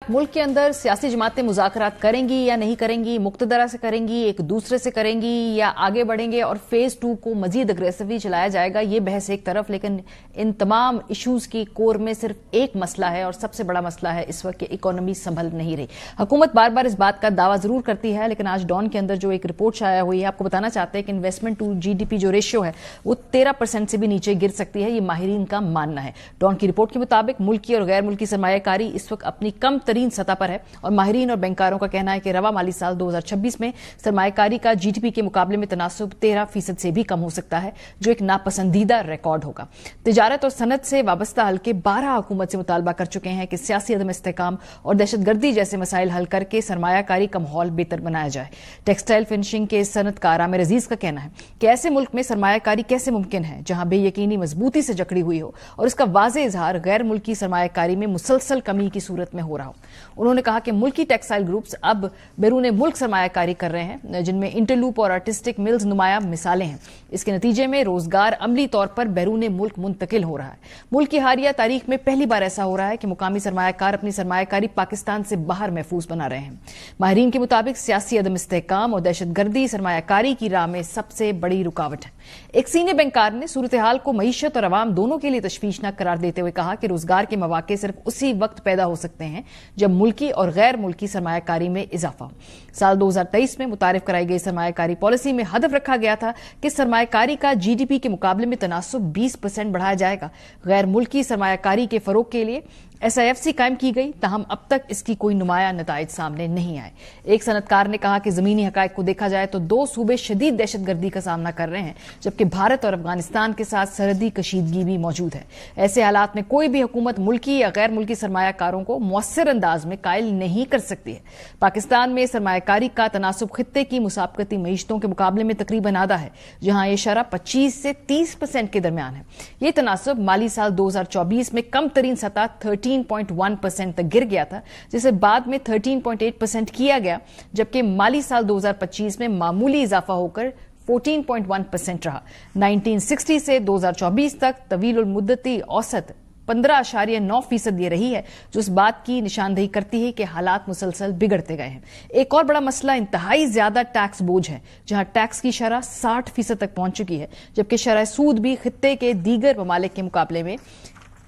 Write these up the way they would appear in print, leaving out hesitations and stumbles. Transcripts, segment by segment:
मुल्क के अंदर सियासी जमातें मुज़ाकरात करेंगी या नहीं करेंगी, मुक्तदरा से करेंगी, एक दूसरे से करेंगी या आगे बढ़ेंगे और फेज 2 को मजीद अग्रेसिवली चलाया जाएगा, ये बहस एक तरफ। लेकिन इन तमाम इशूज की कोर में सिर्फ एक मसला है और सबसे बड़ा मसला है इस वक्त कि इकोनॉमी संभल नहीं रही। हुकूमत बार बार इस बात का दावा जरूर करती है, लेकिन आज डॉन के अंदर जो एक रिपोर्ट शाया हुई है, आपको बताना चाहते हैं कि इन्वेस्टमेंट टू जीडीपी जो रेशियो है वो 13% से भी नीचे गिर सकती है, ये माहिरीन का मानना है। डॉन की रिपोर्ट के मुताबिक मुल्की और गैर मुल्की सरमायाकारी इस वक्त अपनी कम तरीन सतह पर है और माहिरीन और बैंकरों का कहना है कि रवा माली साल 2026 में सरमायाकारी का जीडीपी के मुकाबले में तनासुब 13% से भी कम हो सकता है, जो एक नापसंदीदा रिकॉर्ड होगा। तिजारत और सनत से वाबस्ता हल्के 12 हुकूमत से मुतालबा कर चुके हैं कि सियासी अदम इस्तेकाम और दहशतगर्दी जैसे मसाइल हल करके सरमायाकारी का माहौल बेहतर बनाया जाए। टेक्सटाइल फिनिशिंग के सनतकार आमिर अजीज का कहना है कि ऐसे मुल्क में सरमायाकारी कैसे मुमकिन है जहां बेयकीनी मजबूती से जकड़ी हुई हो और इसका वाज़े इजहार गैर मुल्की सरमायाकारी में मुसलसल कमी की सूरत में हो रहा हो। उन्होंने कहा कि मुल्की टेक्सटाइल ग्रुप्स अब बैरून मुल्क सरमायाकारी कर रहे हैं, जिनमें इंटरलूप और आर्टिस्टिक मिल्स नुमाया मिसालें हैं। इसके नतीजे में रोजगार अमली तौर पर बैरून मुल्क मुंतकिल हो रहा है। मुल्क की हालिया तारीख में पहली बार ऐसा हो रहा है कि मुकामी सरमायाकार अपनी सरमायाकारी पाकिस्तान से बाहर महफूज बना रहे हैं। माहिरीन के मुताबिक सियासी अदम इस्तेहकाम और दहशतगर्दी सरमायाकारी की राह में सबसे बड़ी रुकावट है। एक सीनियर बैंकर ने सूरत हाल को मईशत और अवाम दोनों के लिए तशवीशनाक करार देते हुए कहा कि रोजगार के मौके सिर्फ उसी वक्त पैदा हो सकते हैं जब मुल्की और गैर मुल्की सरमायाकारी में इजाफा हो। साल 2023 में मुतारिफ कराई गई सरमायाकारी पॉलिसी में हदफ रखा गया था कि सरमायाकारी का जीडीपी के मुकाबले में तनासुब 20% बढ़ाया जाएगा। गैर मुल्की सरमायाकारी के फरोग के लिए SIFC कायम की गई, ताहम अब तक इसकी कोई नुमाया नताइज सामने नहीं आए। एक सनतकार ने कहा कि जमीनी हकायक को देखा जाए तो दो सूबे शदीद दहशतगर्दी का सामना कर रहे हैं, जबकि भारत और अफगानिस्तान के साथ सरहदी कशीदगी भी मौजूद है। ऐसे हालात में कोई भी हुकूमत मुल्की या गैर मुल्की सरमायाकारों को मौसर अंदाज में कायल नहीं कर सकती है। पाकिस्तान में सरमायाकारी का तनासुब खित्ते की मुसाबकती मईशतों के मुकाबले में तकरीबन आधा है, जहां यह शरह 25 से 30% के दरमियान है। यह तनासुब माली साल 2024 में कम तरीन सतह 13.1% तक गिर गया था, जिसे बाद में 13.8% किया गया, जबकि माली साल 2025 में मामूली इजाफा होकर 14.1% रहा। 1960 से 2024 तक तवील मुद्दती औसत 15.9% ये रही है, जो इस बात की निशानदेही करती है कि हालात मुसलसल बिगड़ते गए हैं। एक और बड़ा मसला इंतहाई ज्यादा टैक्स बोझ है, जहां टैक्स की शरह 60% तक पहुंच चुकी है, जबकि शरह सूद भी खित्ते के दीगर ममालिक के मुकाबले में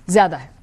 ज्यादा है।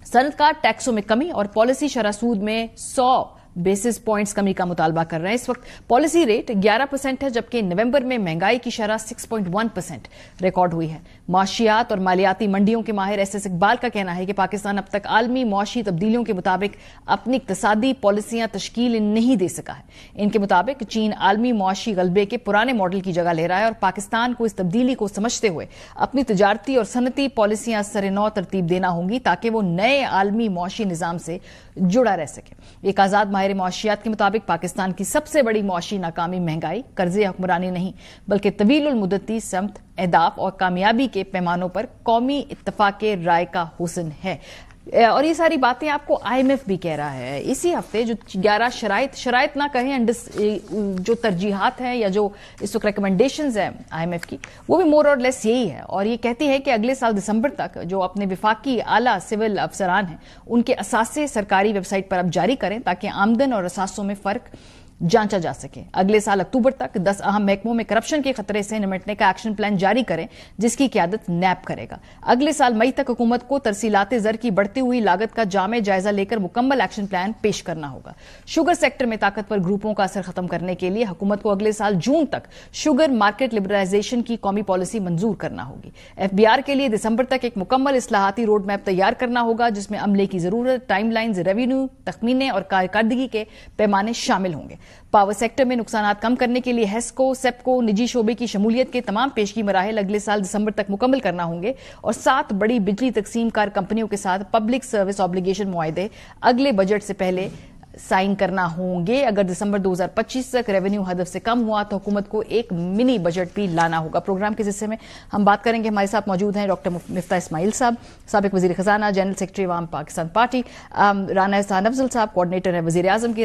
सनतकार टैक्सों में कमी और पॉलिसी शरह सूद में 100 बेसिस पॉइंट्स कमी का मुतालबा कर रहे हैं। इस वक्त पॉलिसी रेट 11% है, जबकि नवंबर में महंगाई की शरह 6.1% रिकॉर्ड हुई है। माशियात और मालियाती मंडियों के माहिर SS इकबाल का कहना है कि पाकिस्तान अब तक आलमी मुआशी तब्दीलियों के मुताबिक अपनी इक्तसादी पॉलिसियां तश्कील नहीं दे सका है। इनके मुताबिक चीन आलमी मुआशी गलबे के पुराने मॉडल की जगह ले रहा है और पाकिस्तान को इस तब्दीली को समझते हुए अपनी तजारती और सनती पॉलिसियां सरे-नौ तरतीब देना होंगी, ताकि वो नए आलमी मुआशी निजाम से जुड़ा रह सके। एक आजाद माहिर मुआशियात के मुताबिक पाकिस्तान की सबसे बड़ी मुआशी नाकामी महंगाई, कर्जे या हुक्मरानी नहीं, बल्कि तवील मुद्दती समत, अहदाफ और कामयाबी के पैमानों पर कौमी इत्तफाक राय का हुस्न है। और ये सारी बातें आपको IMF भी कह रहा है। इसी हफ्ते जो 11 शराइत ना कहें, जो तरजीहात हैं या जो इस वक्त रिकमेंडेशंस हैं IMF की, वो भी मोर और लेस यही है और ये कहती है कि अगले साल दिसंबर तक जो अपने विफाकी आला सिविल अफसरान हैं उनके असासे सरकारी वेबसाइट पर अब जारी करें, ताकि आमदन और असासों में फर्क जांचा जा सके। अगले साल अक्टूबर तक 10 अहम महकमों में करप्शन के खतरे से निपटने का एक्शन प्लान जारी करें, जिसकी क़यादत NAP करेगा। अगले साल मई तक हुकूमत को तरसीलाते ज़र की बढ़ती हुई लागत का जामे जायजा लेकर मुकम्मल एक्शन प्लान पेश करना होगा। शुगर सेक्टर में ताकतवर ग्रुपों का असर खत्म करने के लिए हुकूमत को अगले साल जून तक शुगर मार्केट लिबरलाइजेशन की कौमी पॉलिसी मंजूर करना होगी। FBR के लिए दिसंबर तक एक मुकम्मल इस्लाहाती रोड मैप तैयार करना होगा, जिसमें अमले की जरूरत, टाइमलाइंस, रेवेन्यू, तखमीने और कारकर्दगी के पैमाने शामिल होंगे। पावर सेक्टर में नुकसान कम करने के लिए HESCO, SEPCO, निजी शोबे की शमूलियत के तमाम पेशगी मराहिल अगले साल दिसंबर तक मुकम्मल करना होंगे और 7 बड़ी बिजली तकसीम कार कंपनियों के साथ पब्लिक सर्विस ऑब्लिगेशन मुआहदे अगले बजट से पहले साइन करना होंगे। अगर दिसंबर 2025 तक रेवेन्यू हदफ से कम हुआ तो हुकूमत को एक मिनी बजट भी लाना होगा। प्रोग्राम के हिस्से में हम बात करेंगे। हमारे साथ मौजूद हैं डॉक्टर मिफ्ता इस्माइल साहब, साबिक वजीर खजाना, जनरल सेक्रेटरी अवाम पाकिस्तान पार्टी, राना एहसान अफजल साहब, कोऑर्डिनेटर हैं वजीर आजम के।